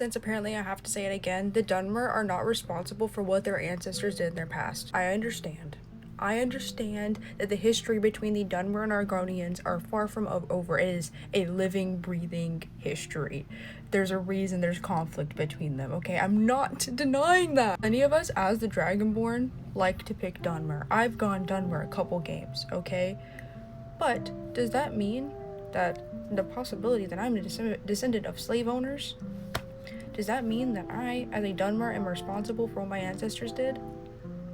Since apparently I have to say it again, the Dunmer are not responsible for what their ancestors did in their past. I understand. I understand that the history between the Dunmer and Argonians are far from over. It is a living, breathing history. There's a reason there's conflict between them, okay? I'm not denying that. Many of us, as the Dragonborn, like to pick Dunmer. I've gone Dunmer a couple games, okay? But does that mean that the possibility that I'm a descendant of slave owners? Does that mean that I, as a Dunmer, am responsible for what my ancestors did?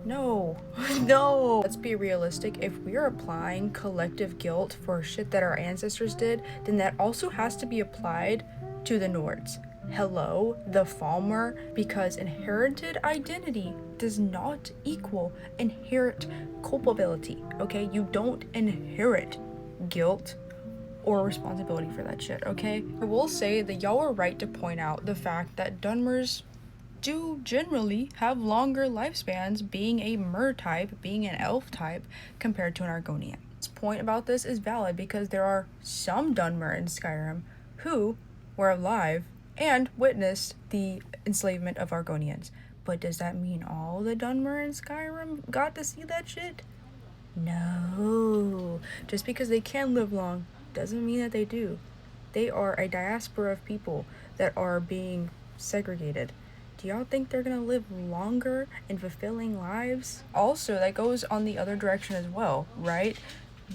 No. No. Let's be realistic. If we are applying collective guilt for shit that our ancestors did, then that also has to be applied to the Nords. Hello, the Falmer, because inherited identity does not equal inherent culpability, okay? You don't inherit guilt or responsibility for that shit, okay? I will say that y'all are right to point out the fact that Dunmers do generally have longer lifespans, being a mer type, being an elf type, compared to an Argonian. This point about this is valid because there are some Dunmer in Skyrim who were alive and witnessed the enslavement of Argonians. But does that mean all the Dunmer in Skyrim got to see that shit? No. Just because they can live long doesn't mean that they do. They are a diaspora of people that are being segregated. Do y'all think they're gonna live longer and fulfilling lives? Also, that goes on the other direction as well, right?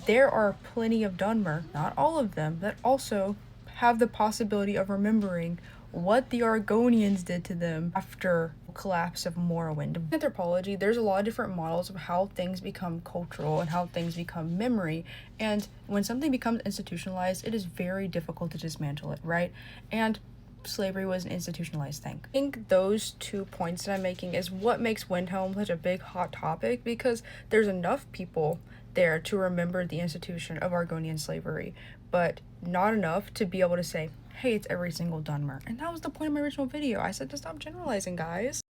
There are plenty of Dunmer, not all of them, that also have the possibility of remembering what the Argonians did to them after the collapse of Morrowind. In anthropology, there's a lot of different models of how things become cultural and how things become memory, and when something becomes institutionalized, it is very difficult to dismantle it, right? And slavery was an institutionalized thing. I think those 2 points that I'm making is what makes Windhelm such a big hot topic, because there's enough people there to remember the institution of Argonian slavery, but not enough to be able to say, hey, it's every single Dunmer. And that was the point of my original video. I said to stop generalizing, guys.